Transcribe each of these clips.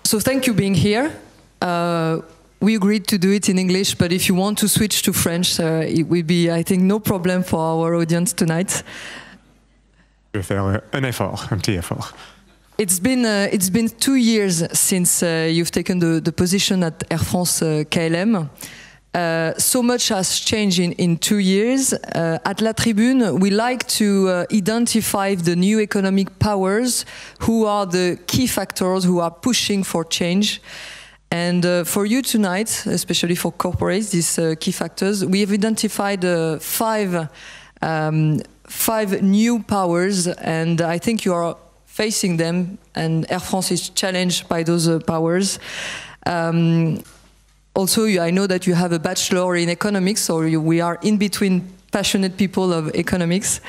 So thank you being here. We agreed to do it in English, but if you want to switch to French, it will be, I think, no problem for our audience tonight. Je vais faire un effort, un petit effort. It's been 2 years since you've taken the position at Air France KLM. So much has changed in 2 years. At La Tribune, we like to identify the new economic powers who are the key factors who are pushing for change. And for you tonight, especially for corporates, these key factors, we have identified five new powers, and I think you are facing them, and Air France is challenged by those powers. Also, I know that you have a bachelor in economics, so we are in between passionate people of economics.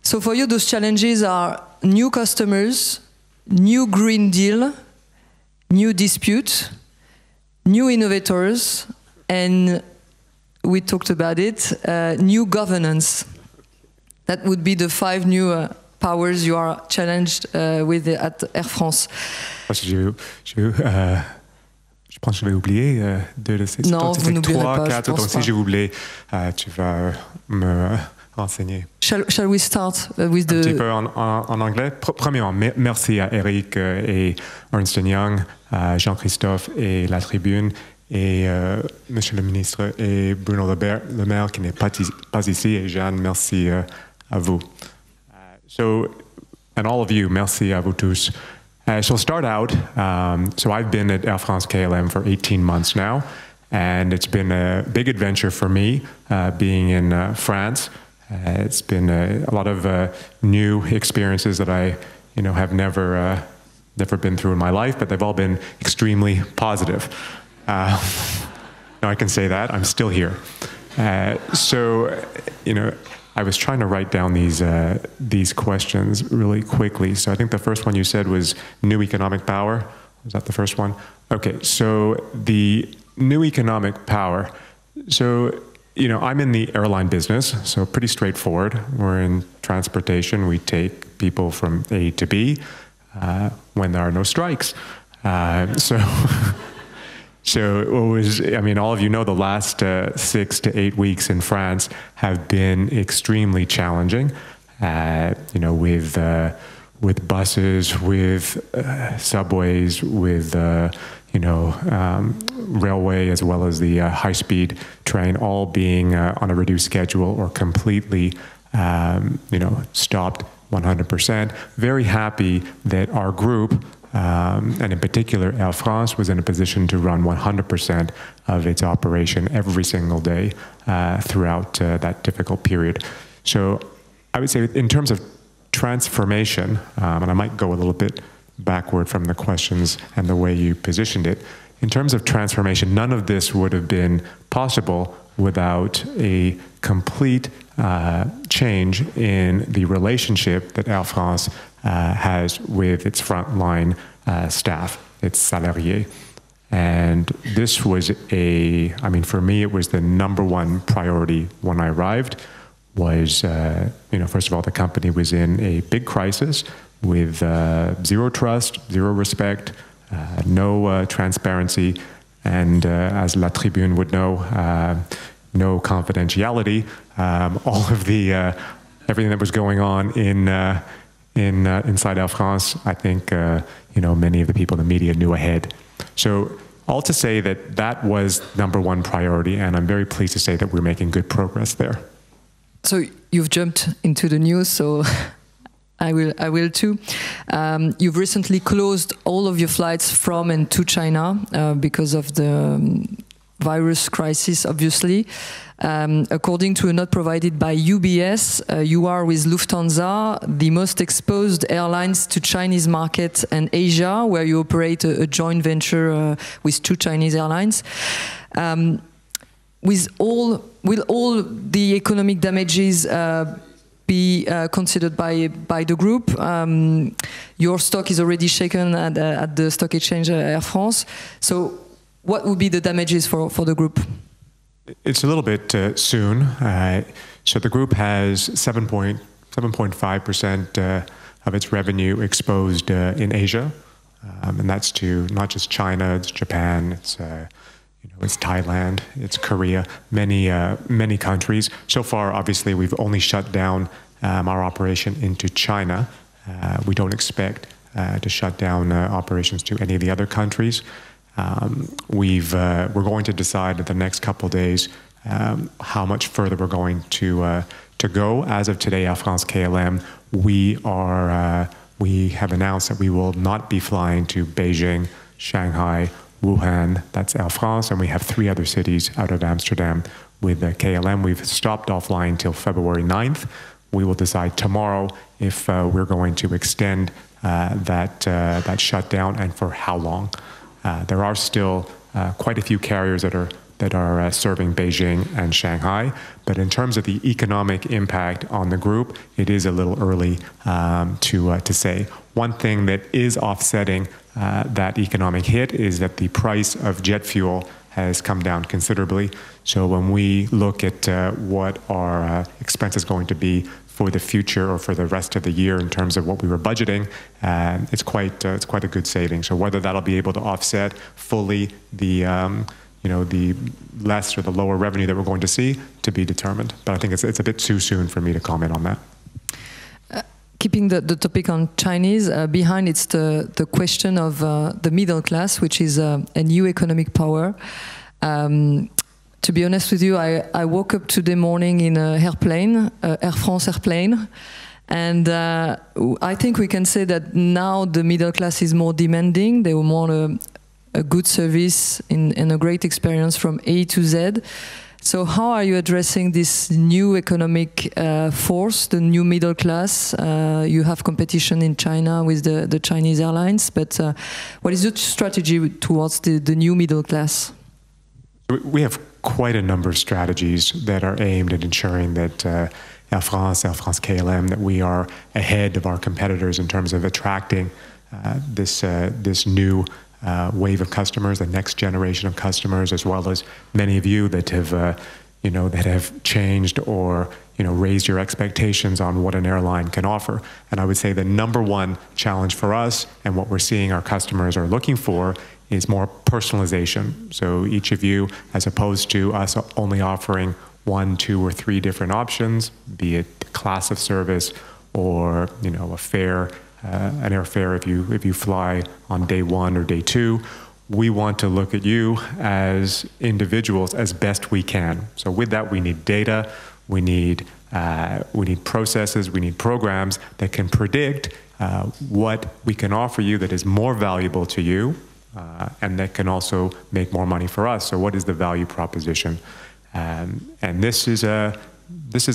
So for you, those challenges are new customers, new Green Deal, new dispute, new innovators, and we talked about it, new governance. That would be the 5 new powers you are challenged with at Air France. Je pense que je vais oublier deux de ces. Non, vous n'oublierez pas, 3, 4, donc si j'ai oublié, tu vas me renseigner. Shall we start with the... Un petit peu en anglais. Premièrement, merci à Eric et Ernst & Young, Jean-Christophe et La Tribune, et Monsieur le ministre et Bruno Le Maire qui n'est pas ici, et Jeanne, merci à vous. And all of you, merci à vous tous. So I'll start out, so I've been at Air France KLM for 18 months now, and it's been a big adventure for me being in France. It's been a lot of new experiences that I have never been through in my life, but they've all been extremely positive. Now I can say that, I'm still here. I was trying to write down these questions really quickly. So I think the first one you said was new economic power. Was that the first one? Okay, so the new economic power. So, I'm in the airline business, so pretty straightforward. We're in transportation. We take people from A to B when there are no strikes. So it was, all of you know the last 6 to 8 weeks in France have been extremely challenging, with buses, with subways, with, railway, as well as the high-speed train, all being on a reduced schedule or completely, stopped 100%. Very happy that our group, and in particular Air France, was in a position to run 100% of its operation every single day throughout that difficult period. So I would say in terms of transformation, and I might go a little bit backward from the questions and the way you positioned it, in terms of transformation, none of this would have been possible without a complete change in the relationship that Air France has with its frontline staff, its salariés. And this was for me, it was the #1 priority when I arrived, was, first of all, the company was in a big crisis with zero trust, zero respect, no transparency, and as La Tribune would know, no confidentiality. All of the everything that was going on inside Air France, I think many of the people in the media knew ahead. So all to say that was #1 priority, and I'm very pleased to say that we're making good progress there. So you've jumped into the news, so I will too. You've recently closed all of your flights from and to China because of the virus crisis, obviously. According to a note provided by UBS, you are with Lufthansa the most exposed airlines to Chinese market and Asia, where you operate a joint venture with 2 Chinese airlines. Will all the economic damages be considered by the group? Your stock is already shaken at the stock exchange Air France. So what would be the damages for the group? It's a little bit soon. So the group has 7.5% of its revenue exposed in Asia. And that's to not just China, it's Japan, it's Thailand, it's Korea, many countries. So far, obviously, we've only shut down our operation into China. We don't expect to shut down operations to any of the other countries. We're going to decide in the next couple of days how much further we're going to go. As of today, Air France-KLM, we have announced that we will not be flying to Beijing, Shanghai, Wuhan, that's Air France, and we have 3 other cities out of Amsterdam with KLM. We've stopped all flying until February 9th. We will decide tomorrow if we're going to extend that shutdown and for how long. There are still quite a few carriers that are serving Beijing and Shanghai, but in terms of the economic impact on the group, it is a little early to say. One thing that is offsetting that economic hit is that the price of jet fuel has come down considerably. So when we look at what our expense is going to be for the future or for the rest of the year in terms of what we were budgeting, it's quite a good saving. So whether that'll be able to offset fully the less or the lower revenue that we're going to see, to be determined. But I think it's a bit too soon for me to comment on that. Keeping the topic on Chinese, behind it's the question of the middle class, which is a new economic power. To be honest with you, I woke up today morning in an airplane, Air France airplane, and I think we can say that now the middle class is more demanding. They want a good service and a great experience from A to Z. So how are you addressing this new economic force, the new middle class? You have competition in China with the Chinese airlines, but what is your strategy towards the new middle class? We have quite a number of strategies that are aimed at ensuring that Air France-KLM, that we are ahead of our competitors in terms of attracting this new wave of customers, the next generation of customers, as well as many of you that have changed or raised your expectations on what an airline can offer. And I would say the number one challenge for us and what we're seeing our customers are looking for is more personalization. So each of you, as opposed to us only offering 1, 2, or 3 different options, be it class of service or a fare, an airfare if you fly on day 1 or day 2, we want to look at you as individuals as best we can. So with that, we need data, we need processes, we need programs that can predict what we can offer you that is more valuable to you, and that can also make more money for us. So what is the value proposition? And this is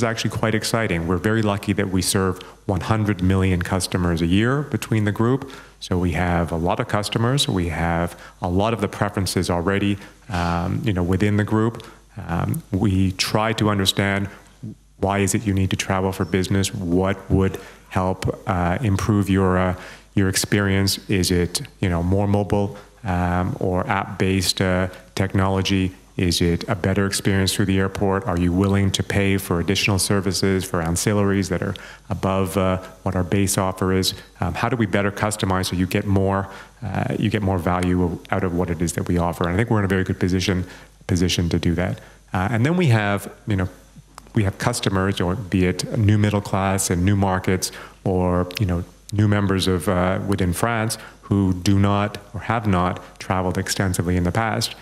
actually quite exciting. We're very lucky that we serve 100 million customers a year between the group. So we have a lot of customers. We have a lot of the preferences already, within the group. We try to understand why is it you need to travel for business? What would help improve your experience? Is it more mobile or app-based technology? Is it a better experience through the airport? Are you willing to pay for additional services, for ancillaries that are above what our base offer is? How do we better customize so you get more value out of what it is that we offer? And I think we're in a very good position to do that. And then we have customers, or be it new middle class and new markets, or new members of within France who do not or have not traveled extensively in the past.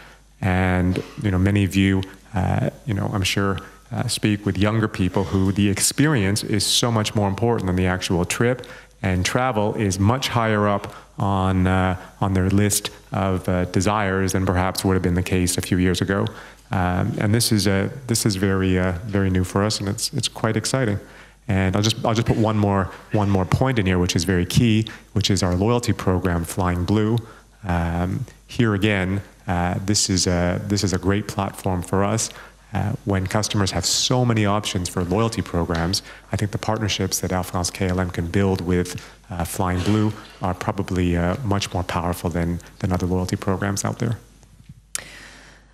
And many of you, I'm sure, speak with younger people who the experience is so much more important than the actual trip, and travel is much higher up on their list of desires than perhaps would have been the case a few years ago. And this is very new for us, and it's quite exciting. And I'll just put one more point in here, which is very key, which is our loyalty program, Flying Blue. Here again, this is a great platform for us. When customers have so many options for loyalty programs, I think the partnerships that Air France-KLM can build with Flying Blue are probably much more powerful than other loyalty programs out there.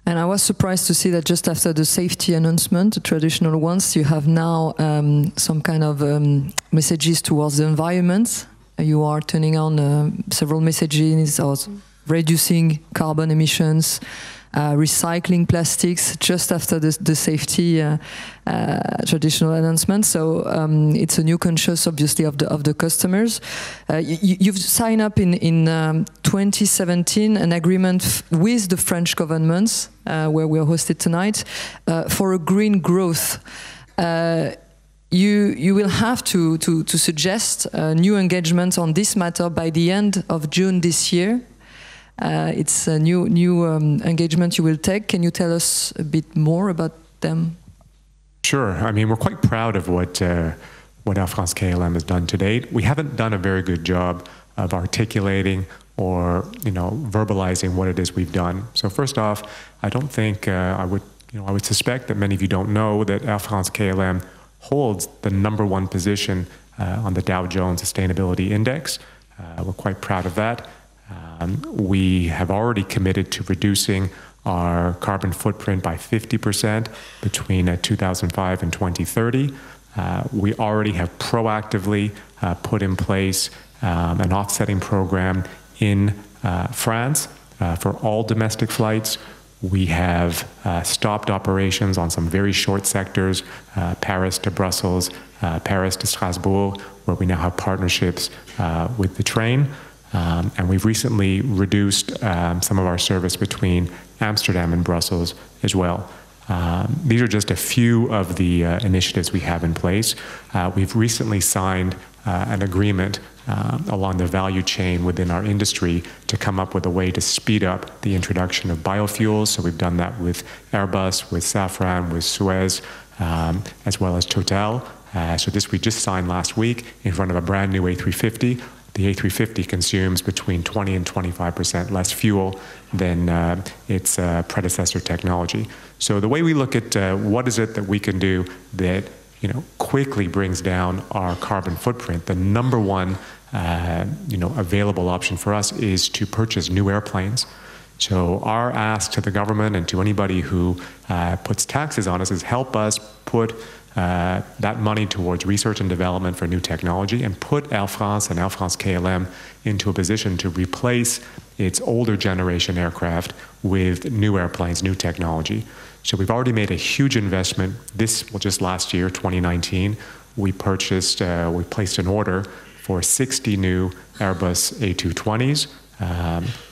And I was surprised to see that just after the safety announcement, the traditional ones, you have now some kind of messages towards the environment. You are turning on several messages or reducing carbon emissions, recycling plastics just after the safety traditional announcement. So it's a new conscious, obviously, of the customers. You've signed up in 2017 an agreement with the French government, where we are hosted tonight, for a green growth. You will have to suggest new engagement on this matter by the end of June this year. It's a new engagement you will take. Can you tell us a bit more about them? Sure. I mean, we're quite proud of what Air France KLM has done to date. We haven't done a very good job of articulating or verbalizing what it is we've done. So first off, I don't think I would suspect that many of you don't know that Air France KLM holds the #1 position on the Dow Jones Sustainability Index. We're quite proud of that. We have already committed to reducing our carbon footprint by 50% between 2005 and 2030. We already have proactively put in place an offsetting program in France for all domestic flights. We have stopped operations on some very short sectors, Paris to Brussels, Paris to Strasbourg, where we now have partnerships with the train. And we've recently reduced some of our service between Amsterdam and Brussels as well. These are just a few of the initiatives we have in place. We've recently signed an agreement along the value chain within our industry to come up with a way to speed up the introduction of biofuels. So we've done that with Airbus, with Safran, with Suez, as well as Total. So this we just signed last week in front of a brand new A350. The A350 consumes between 20 and 25% less fuel than its predecessor technology. So the way we look at what is it that we can do that quickly brings down our carbon footprint, the #1 available option for us is to purchase new airplanes. So our ask to the government and to anybody who puts taxes on us is help us put that money towards research and development for new technology and put Air France and Air France KLM into a position to replace its older generation aircraft with new airplanes, new technology. So we've already made a huge investment. Just last year, 2019, we placed an order for 60 new Airbus A220s,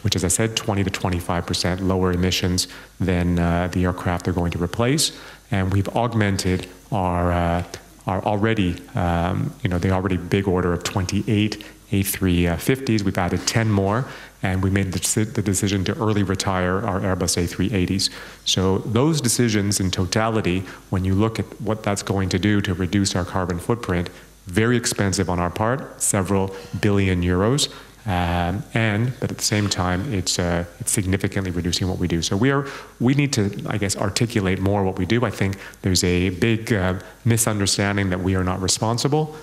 which, as I said, 20 to 25% lower emissions than the aircraft they're going to replace. And we've augmented our already, the already big order of 28 A350s. We've added 10 more, and we made the decision to early retire our Airbus A380s. So those decisions in totality, when you look at what that's going to do to reduce our carbon footprint, very expensive on our part, several billion euros. But at the same time, it's significantly reducing what we do. So we need to, I guess, articulate more what we do. I think there's a big misunderstanding that we are not responsible.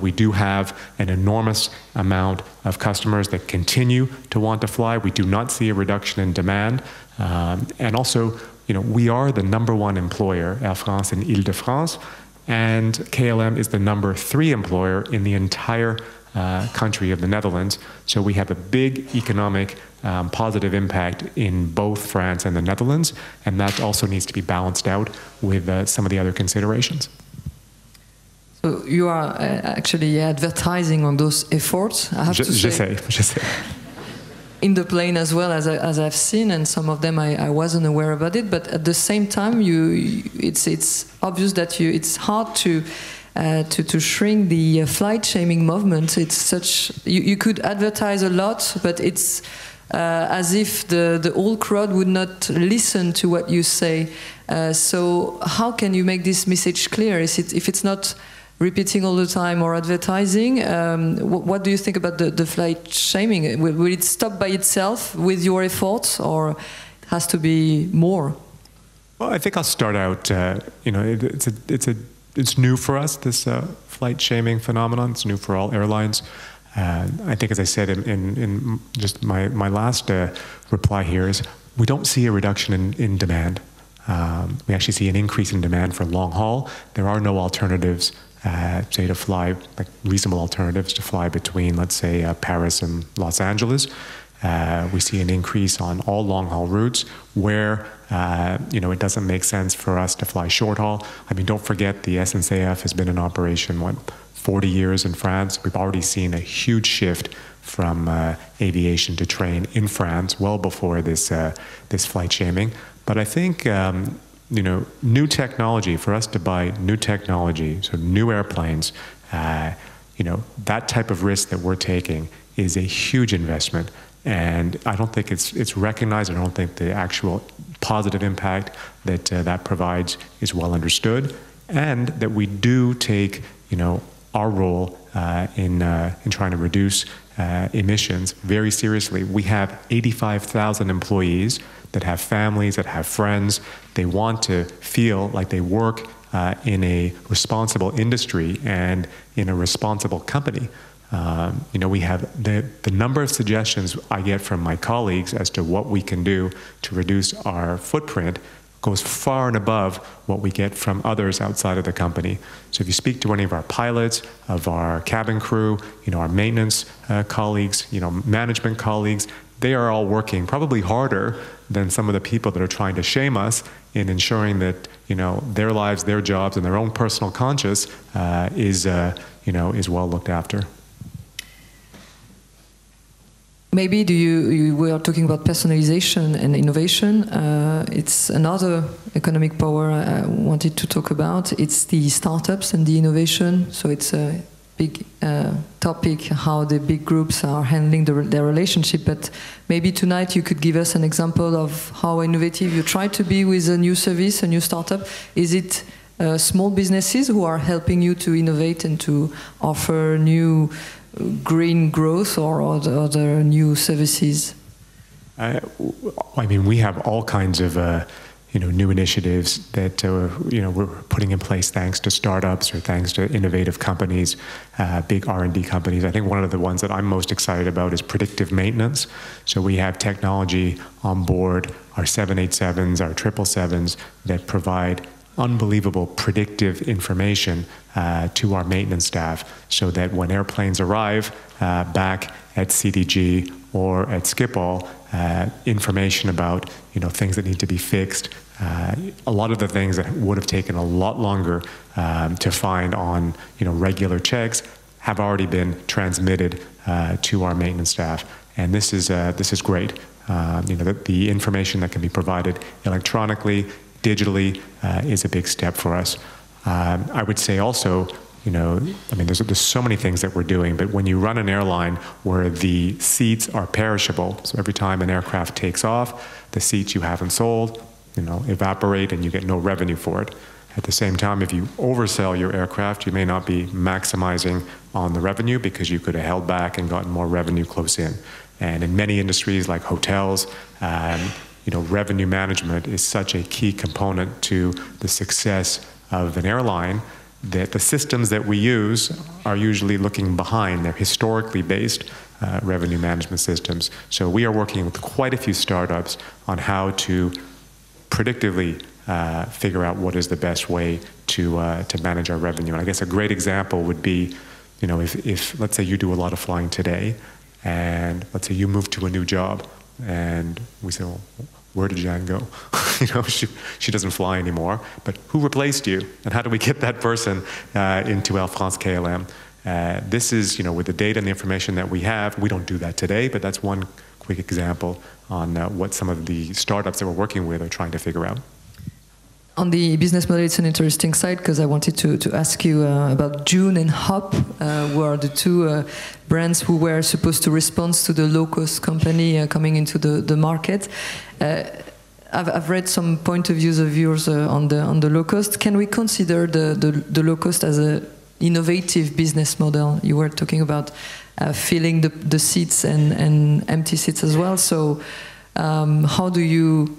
We do have an enormous amount of customers that continue to want to fly. We do not see a reduction in demand. And also, we are the #1 employer, Air France in Île-de-France, and KLM is the #3 employer in the entire country of the Netherlands. So we have a big economic positive impact in both France and the Netherlands, and that also needs to be balanced out with some of the other considerations. So you are actually advertising on those efforts. I have to say. In the plane as well, as I've seen, and some of them I wasn't aware about it. But at the same time, it's obvious that it's hard to shrink the flight shaming movement. It's such you could advertise a lot, but it's as if the whole crowd would not listen to what you say. So how can you make this message clear? If it's not repeating all the time or advertising, what do you think about the flight shaming? Will it stop by itself with your efforts, or it has to be more? Well, I think I'll start out. It's new for us, this flight shaming phenomenon. It's new for all airlines. I think, as I said in just my last reply here, is we don't see a reduction in demand. We actually see an increase in demand for long haul. There are no alternatives say to fly, like reasonable alternatives to fly between, let's say, Paris and Los Angeles. We see an increase on all long-haul routes where, it doesn't make sense for us to fly short-haul. I mean, don't forget the SNCF has been in operation, 40 years in France. We've already seen a huge shift from aviation to train in France well before this flight shaming. But I think, new technology, for us to buy new technology, so new airplanes, that type of risk that we're taking is a huge investment. And I don't think it's recognized. I don't think the actual positive impact that that provides is well understood, and that we do take, our role in trying to reduce emissions very seriously. We have 85,000 employees that have families, that have friends. They want to feel like they work in a responsible industry and in a responsible company. We have the number of suggestions I get from my colleagues as to what we can do to reduce our footprint goes far and above what we get from others outside of the company. So if you speak to any of our pilots, of our cabin crew, our maintenance colleagues, management colleagues, they are all working probably harder than some of the people that are trying to shame us in ensuring that, their lives, their jobs, and their own personal conscience is well looked after. Maybe we were talking about personalization and innovation. It's another economic power I wanted to talk about. It's the startups and the innovation. So it's a big topic, how the big groups are handling their relationship. But maybe tonight you could give us an example of how innovative you try to be with a new service, a new startup. Is it small businesses who are helping you to innovate and to offer new green growth or other new services? We have all kinds of new initiatives that we're putting in place thanks to startups or thanks to innovative companies, big R&D companies. I think one of the ones that I'm most excited about is predictive maintenance. So we have technology on board, our 787s, our 777s, that provide unbelievable predictive information to our maintenance staff, so that when airplanes arrive back at CDG or at Schiphol, information about things that need to be fixed, a lot of the things that would have taken a lot longer to find on regular checks have already been transmitted to our maintenance staff, and this is great. The information that can be provided electronically, digitally, is a big step for us. I would say also, there's so many things that we're doing, but when you run an airline where the seats are perishable, so every time an aircraft takes off, the seats you haven't sold, evaporate and you get no revenue for it. At the same time, if you oversell your aircraft, you may not be maximizing on the revenue because you could have held back and gotten more revenue close in. And in many industries like hotels, revenue management is such a key component to the success of an airline that the systems that we use are usually looking behind. They're historically based revenue management systems. So we are working with quite a few startups on how to predictively figure out what is the best way to manage our revenue. And I guess a great example would be, if let's say you do a lot of flying today, and let's say you move to a new job, and we say, well, where did Jeanne go? She doesn't fly anymore, but who replaced you? And how do we get that person into Air France KLM? This is, with the data and the information that we have, we don't do that today, but that's one quick example on what some of the startups that we're working with are trying to figure out. On the business model, it's an interesting side, because I wanted to ask you about Joon and Hop, who are the two brands who were supposed to respond to the low-cost company coming into the market. I've read some point of views of yours on the low-cost. Can we consider the low-cost as an innovative business model? You were talking about filling the seats and empty seats as well. So how do you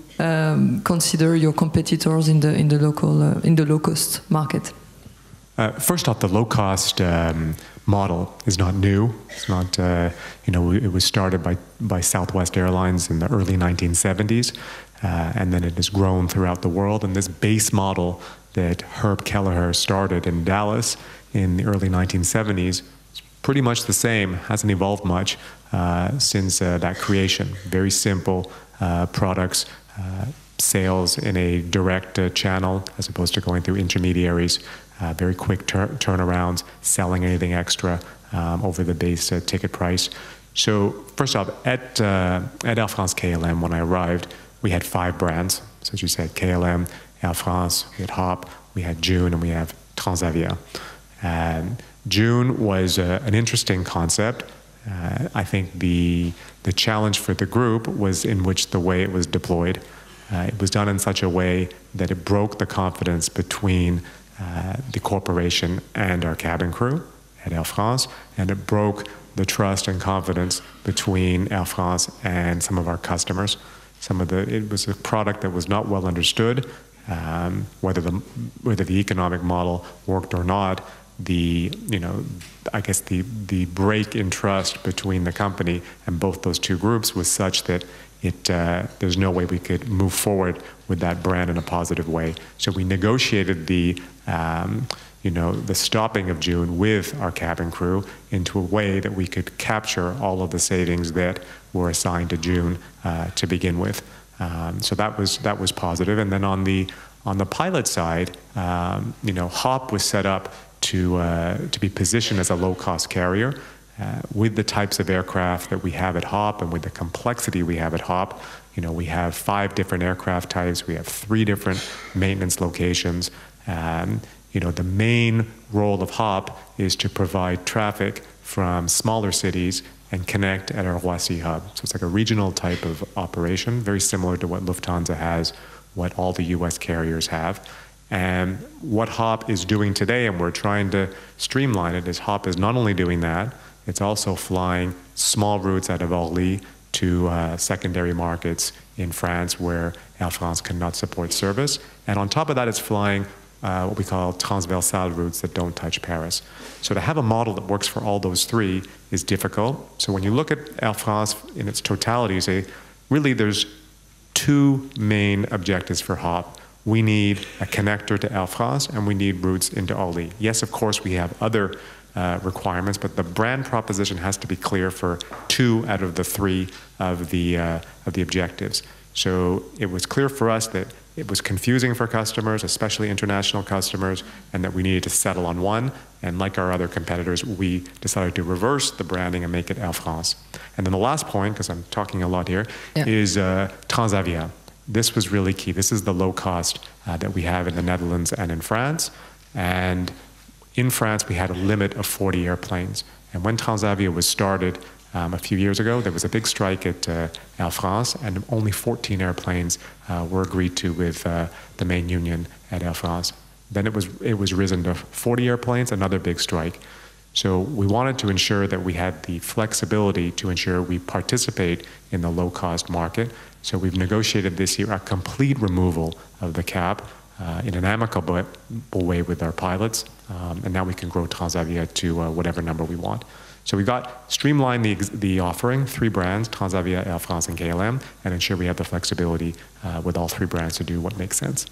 consider your competitors in the low-cost market? First off, the low-cost model is not new. It's not, it was started by Southwest Airlines in the early 1970s, and then it has grown throughout the world. And this base model that Herb Kelleher started in Dallas in the early 1970s. It's pretty much the same, hasn't evolved much since that creation. Very simple products, sales in a direct channel as opposed to going through intermediaries, very quick turnarounds, selling anything extra over the base ticket price. So first off, at Air France-KLM, when I arrived, we had 5 brands. So as you said, KLM, Air France, we had HOP, we had Joon, and we have Transavia. Joon was an interesting concept. I think the challenge for the group was in which the way it was deployed. It was done in such a way that it broke the confidence between the corporation and our cabin crew at Air France, and it broke the trust and confidence between Air France and some of our customers. It was a product that was not well understood, whether the economic model worked or not. I guess the break in trust between the company and both those two groups was such that there's no way we could move forward with that brand in a positive way. So we negotiated the stopping of Joon with our cabin crew into a way that we could capture all of the savings that were assigned to Joon to begin with. So that was positive. And then on the pilot side, HOP was set up to be positioned as a low-cost carrier. With the types of aircraft that we have at HOP and with the complexity we have at HOP, we have 5 different aircraft types, we have 3 different maintenance locations. The main role of HOP is to provide traffic from smaller cities and connect at our Roissy hub. So it's like a regional type of operation, very similar to what Lufthansa has, what all the US carriers have. And what HOP is doing today, and we're trying to streamline it, is HOP is not only doing that, it's also flying small routes out of Orly to secondary markets in France where Air France cannot support service. And on top of that, it's flying what we call transversal routes that don't touch Paris. So to have a model that works for all those 3 is difficult. So when you look at Air France in its totality, you say, really there's 2 main objectives for HOP. We need a connector to Air France, and we need routes into Orly. Yes, of course, we have other requirements, but the brand proposition has to be clear for 2 out of the 3 of the objectives. So it was clear for us that it was confusing for customers, especially international customers, and that we needed to settle on one. And like our other competitors, we decided to reverse the branding and make it Air France. And then the last point, because I'm talking a lot here, is Transavia. This was really key. This is the low cost that we have in the Netherlands and in France. And in France, we had a limit of 40 airplanes. And when Transavia was started a few years ago, there was a big strike at Air France, and only 14 airplanes were agreed to with the main union at Air France. Then it was risen to 40 airplanes, another big strike. So we wanted to ensure that we had the flexibility to ensure we participate in the low-cost market. So we've negotiated this year a complete removal of the cap in an amicable way with our pilots, and now we can grow Transavia to whatever number we want. So we got streamlined the offering, 3 brands, Transavia, Air France, and KLM, and ensure we have the flexibility with all 3 brands to do what makes sense.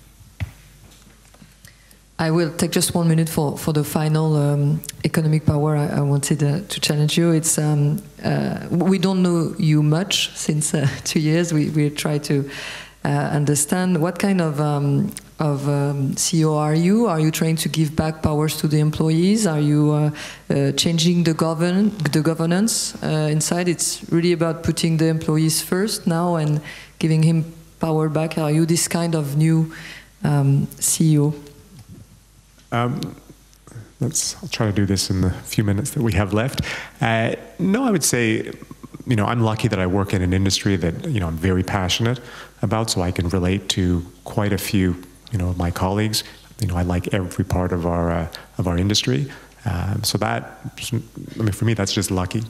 I will take just 1 minute for the final economic power. I wanted to challenge you. It's we don't know you much since 2 years. We try to understand what kind of CEO are you? Are you trying to give back powers to the employees? Are you changing the governance inside? It's really about putting the employees first now and giving him power back. Are you this kind of new CEO? I'll try to do this in the few minutes that we have left. No, I would say, I'm lucky that I work in an industry that, I'm very passionate about, so I can relate to quite a few, of my colleagues. I like every part of our industry. So that, for me, that's just lucky.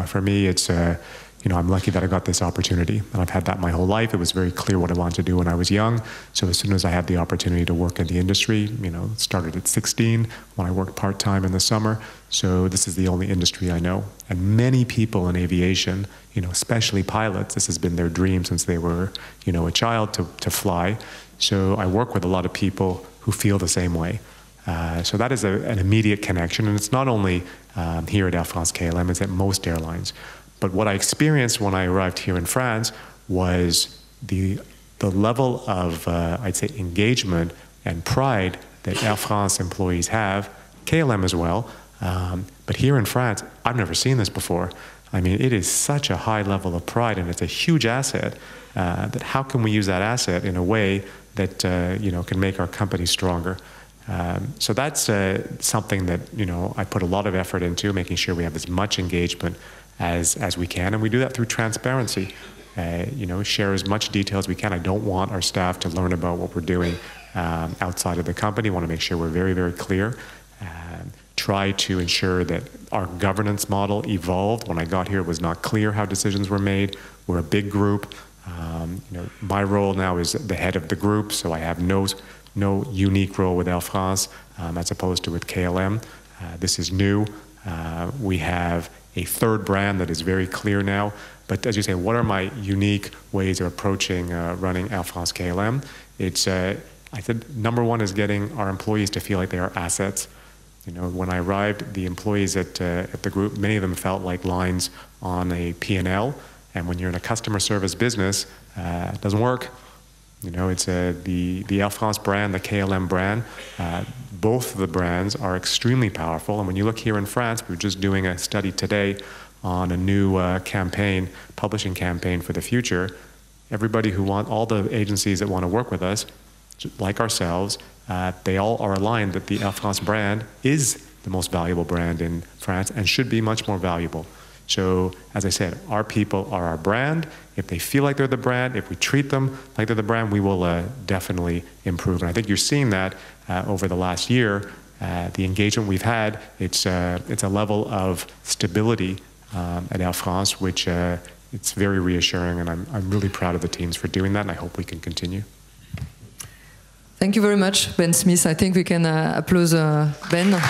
For me, it's, I'm lucky that I got this opportunity, and I've had that my whole life. It was very clear what I wanted to do when I was young. So as soon as I had the opportunity to work in the industry, it started at 16 when I worked part-time in the summer. So this is the only industry I know. And many people in aviation, especially pilots, this has been their dream since they were, a child to fly. So I work with a lot of people who feel the same way. So that is an immediate connection, and it's not only here at Air France-KLM, it's at most airlines. But what I experienced when I arrived here in France was the level of, I'd say, engagement and pride that Air France employees have, KLM as well, but here in France, I've never seen this before. I mean, it is such a high level of pride, and it's a huge asset, that how can we use that asset in a way that, can make our company stronger? So that's something that, I put a lot of effort into, making sure we have as much engagement as we can, and we do that through transparency. Share as much detail as we can. I don't want our staff to learn about what we're doing outside of the company. I want to make sure we're very, very clear. Try to ensure that our governance model evolved. When I got here, it was not clear how decisions were made. We're a big group. My role now is the head of the group, so I have no unique role with Air France as opposed to with KLM. This is new. We have a third brand that is very clear now. But as you say, what are my unique ways of approaching running Air France-KLM? It's, I said, number one is getting our employees to feel like they are assets. When I arrived, the employees at the group, many of them felt like lines on a P&L. And when you're in a customer service business, it doesn't work. It's the Air France brand, the KLM brand. Both of the brands are extremely powerful. And when you look here in France, we're just doing a study today on a new publishing campaign for the future. Everybody all the agencies that want to work with us, like ourselves, they all are aligned that the Air France brand is the most valuable brand in France and should be much more valuable. So, as I said, our people are our brand. If they feel like they're the brand, if we treat them like they're the brand, we will definitely improve. And I think you're seeing that over the last year. The engagement we've had, it's a level of stability at Air France, which it's very reassuring, and I'm really proud of the teams for doing that, and I hope we can continue. Thank you very much, Ben Smith. I think we can applaud Ben.